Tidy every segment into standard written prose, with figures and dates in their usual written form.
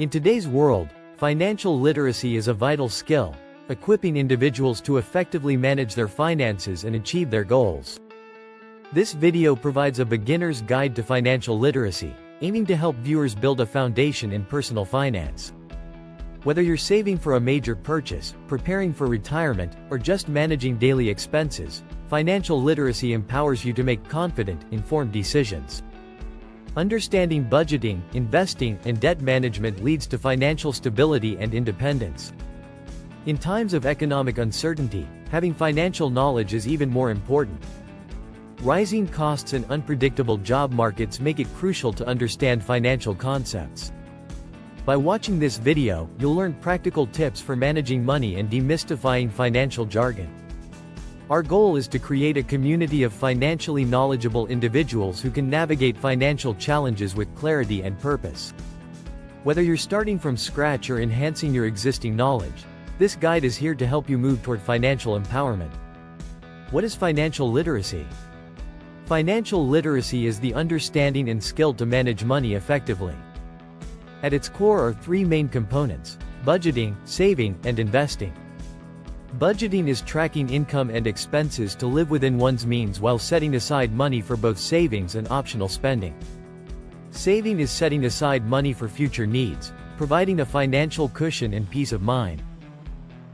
In today's world, financial literacy is a vital skill, equipping individuals to effectively manage their finances and achieve their goals. This video provides a beginner's guide to financial literacy, aiming to help viewers build a foundation in personal finance. Whether you're saving for a major purchase, preparing for retirement, or just managing daily expenses, financial literacy empowers you to make confident, informed decisions. Understanding budgeting, investing, and debt management leads to financial stability and independence. In times of economic uncertainty, having financial knowledge is even more important. Rising costs and unpredictable job markets make it crucial to understand financial concepts. By watching this video, you'll learn practical tips for managing money and demystifying financial jargon. Our goal is to create a community of financially knowledgeable individuals who can navigate financial challenges with clarity and purpose. Whether you're starting from scratch or enhancing your existing knowledge, this guide is here to help you move toward financial empowerment. What is financial literacy? Financial literacy is the understanding and skill to manage money effectively. At its core are three main components: budgeting, saving, and investing. Budgeting is tracking income and expenses to live within one's means while setting aside money for both savings and optional spending. Saving is setting aside money for future needs, providing a financial cushion and peace of mind.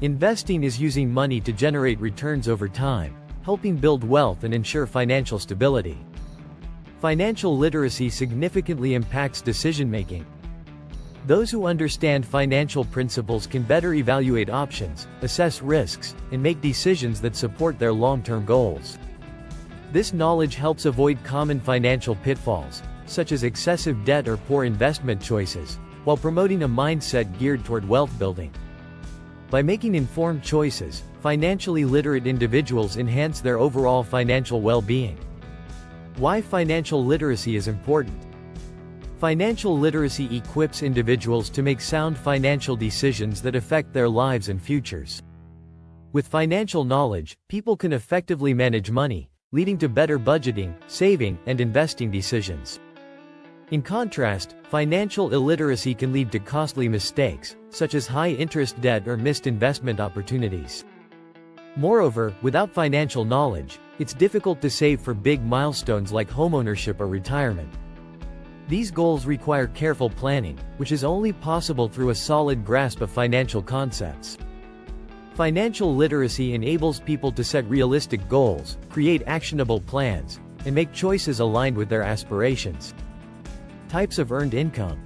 Investing is using money to generate returns over time, helping build wealth and ensure financial stability. Financial literacy significantly impacts decision-making. Those who understand financial principles can better evaluate options, assess risks, and make decisions that support their long-term goals. This knowledge helps avoid common financial pitfalls, such as excessive debt or poor investment choices, while promoting a mindset geared toward wealth building. By making informed choices, financially literate individuals enhance their overall financial well-being. Why financial literacy is important? Financial literacy equips individuals to make sound financial decisions that affect their lives and futures. With financial knowledge, people can effectively manage money, leading to better budgeting, saving, and investing decisions. In contrast, financial illiteracy can lead to costly mistakes, such as high-interest debt or missed investment opportunities. Moreover, without financial knowledge, it's difficult to save for big milestones like homeownership or retirement. These goals require careful planning, which is only possible through a solid grasp of financial concepts. Financial literacy enables people to set realistic goals, create actionable plans, and make choices aligned with their aspirations. Types of earned income.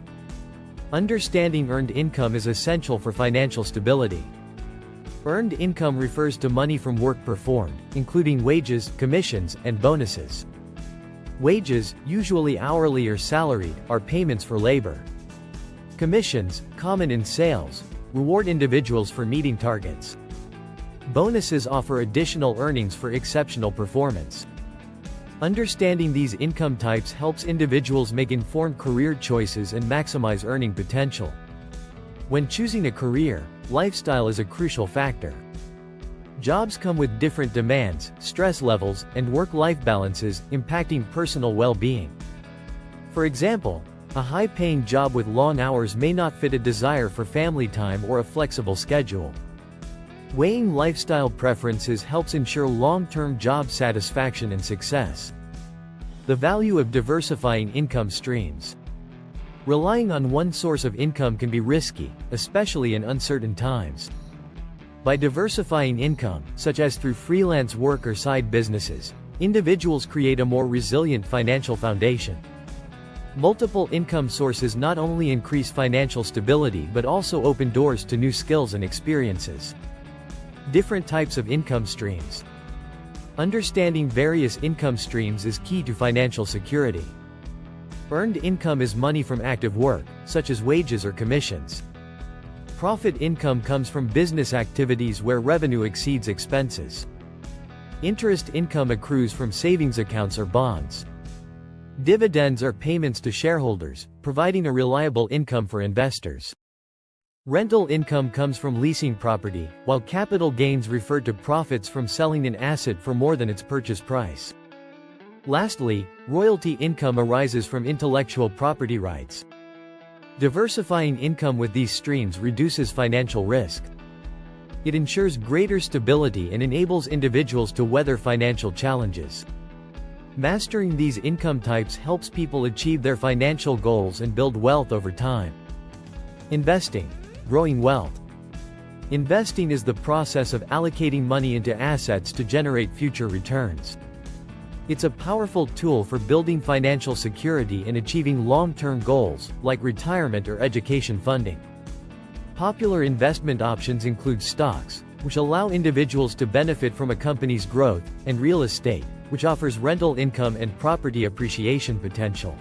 Understanding earned income is essential for financial stability. Earned income refers to money from work performed, including wages, commissions, and bonuses. Wages, usually hourly or salaried, are payments for labor. Commissions, common in sales, reward individuals for meeting targets. Bonuses offer additional earnings for exceptional performance. Understanding these income types helps individuals make informed career choices and maximize earning potential. When choosing a career, lifestyle is a crucial factor. Jobs come with different demands, stress levels, and work-life balances, impacting personal well-being. For example, a high-paying job with long hours may not fit a desire for family time or a flexible schedule. Weighing lifestyle preferences helps ensure long-term job satisfaction and success. The value of diversifying income streams. Relying on one source of income can be risky, especially in uncertain times. By diversifying income, such as through freelance work or side businesses, individuals create a more resilient financial foundation. Multiple income sources not only increase financial stability but also open doors to new skills and experiences. Different types of income streams. Understanding various income streams is key to financial security. Earned income is money from active work, such as wages or commissions. Profit income comes from business activities where revenue exceeds expenses. Interest income accrues from savings accounts or bonds. Dividends are payments to shareholders, providing a reliable income for investors. Rental income comes from leasing property, while capital gains refer to profits from selling an asset for more than its purchase price. Lastly, royalty income arises from intellectual property rights. Diversifying income with these streams reduces financial risk. It ensures greater stability and enables individuals to weather financial challenges. Mastering these income types helps people achieve their financial goals and build wealth over time. Investing. Growing wealth. Investing is the process of allocating money into assets to generate future returns. It's a powerful tool for building financial security and achieving long-term goals, like retirement or education funding. Popular investment options include stocks, which allow individuals to benefit from a company's growth, and real estate, which offers rental income and property appreciation potential.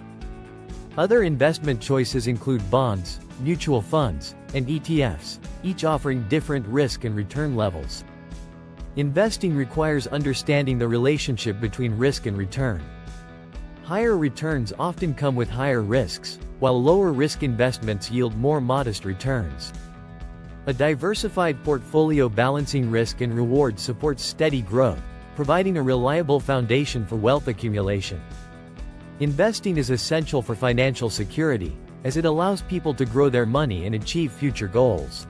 Other investment choices include bonds, mutual funds, and ETFs, each offering different risk and return levels. Investing requires understanding the relationship between risk and return. Higher returns often come with higher risks, while lower risk investments yield more modest returns. A diversified portfolio balancing risk and reward supports steady growth, providing a reliable foundation for wealth accumulation. Investing is essential for financial security, as it allows people to grow their money and achieve future goals.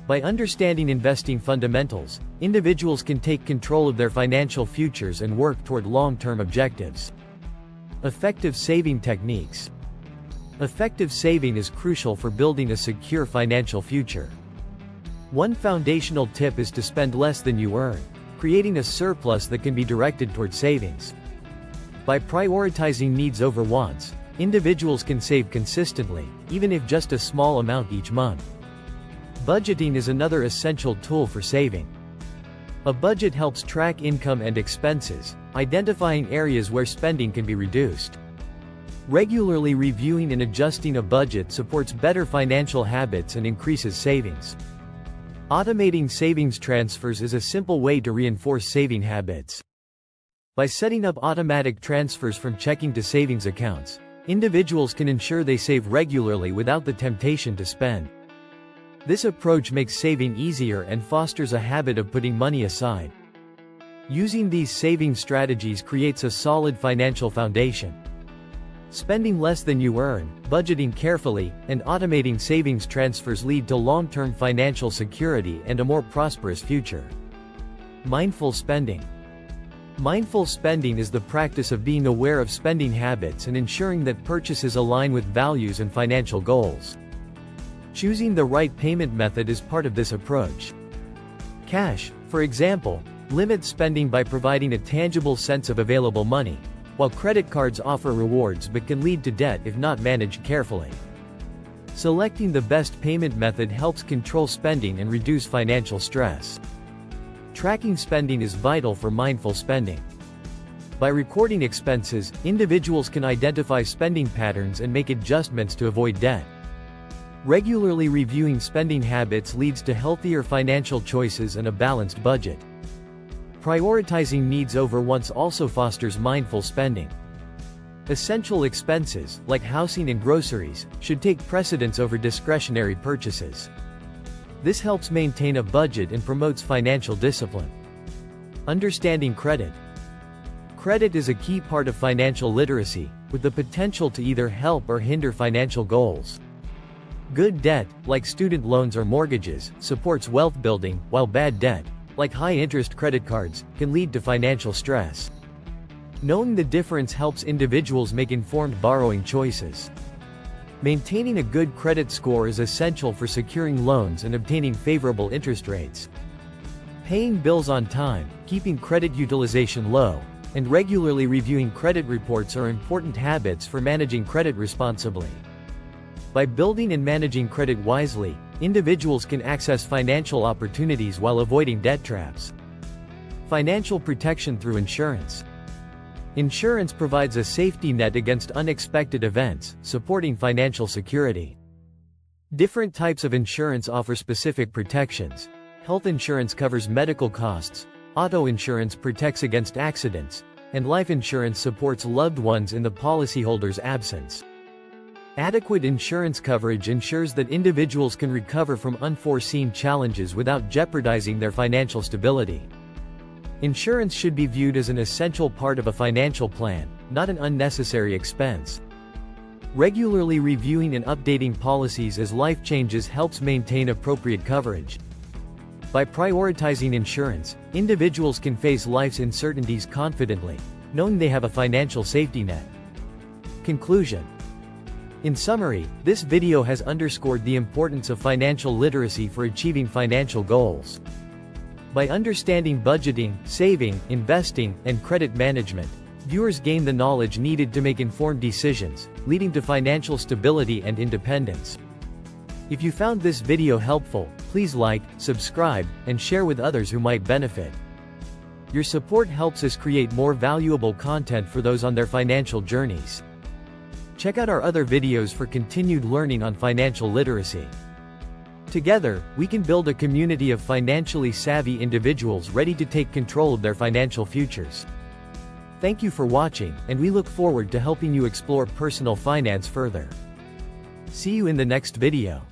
By understanding investing fundamentals, individuals can take control of their financial futures and work toward long-term objectives. Effective saving techniques. Effective saving is crucial for building a secure financial future. One foundational tip is to spend less than you earn, creating a surplus that can be directed toward savings. By prioritizing needs over wants, individuals can save consistently, even if just a small amount each month. Budgeting is another essential tool for saving. A budget helps track income and expenses, identifying areas where spending can be reduced. Regularly reviewing and adjusting a budget supports better financial habits and increases savings. Automating savings transfers is a simple way to reinforce saving habits. By setting up automatic transfers from checking to savings accounts, individuals can ensure they save regularly without the temptation to spend. This approach makes saving easier and fosters a habit of putting money aside. Using these saving strategies creates a solid financial foundation. Spending less than you earn, budgeting carefully, and automating savings transfers lead to long-term financial security and a more prosperous future. Mindful spending. Mindful spending is the practice of being aware of spending habits and ensuring that purchases align with values and financial goals. Choosing the right payment method is part of this approach. Cash, for example, limits spending by providing a tangible sense of available money, while credit cards offer rewards but can lead to debt if not managed carefully. Selecting the best payment method helps control spending and reduce financial stress. Tracking spending is vital for mindful spending. By recording expenses, individuals can identify spending patterns and make adjustments to avoid debt. Regularly reviewing spending habits leads to healthier financial choices and a balanced budget. Prioritizing needs over wants also fosters mindful spending. Essential expenses, like housing and groceries, should take precedence over discretionary purchases. This helps maintain a budget and promotes financial discipline. Understanding credit. Credit is a key part of financial literacy, with the potential to either help or hinder financial goals. Good debt, like student loans or mortgages, supports wealth building, while bad debt, like high-interest credit cards, can lead to financial stress. Knowing the difference helps individuals make informed borrowing choices. Maintaining a good credit score is essential for securing loans and obtaining favorable interest rates. Paying bills on time, keeping credit utilization low, and regularly reviewing credit reports are important habits for managing credit responsibly. By building and managing credit wisely, individuals can access financial opportunities while avoiding debt traps. Financial protection through insurance. Insurance provides a safety net against unexpected events, supporting financial security. Different types of insurance offer specific protections. Health insurance covers medical costs, auto insurance protects against accidents, and life insurance supports loved ones in the policyholder's absence. Adequate insurance coverage ensures that individuals can recover from unforeseen challenges without jeopardizing their financial stability. Insurance should be viewed as an essential part of a financial plan, not an unnecessary expense. Regularly reviewing and updating policies as life changes helps maintain appropriate coverage. By prioritizing insurance, individuals can face life's uncertainties confidently, knowing they have a financial safety net. Conclusion. In summary, this video has underscored the importance of financial literacy for achieving financial goals. By understanding budgeting, saving, investing, and credit management, viewers gain the knowledge needed to make informed decisions, leading to financial stability and independence. If you found this video helpful, please like, subscribe, and share with others who might benefit. Your support helps us create more valuable content for those on their financial journeys. Check out our other videos for continued learning on financial literacy. Together, we can build a community of financially savvy individuals ready to take control of their financial futures. Thank you for watching, and we look forward to helping you explore personal finance further. See you in the next video.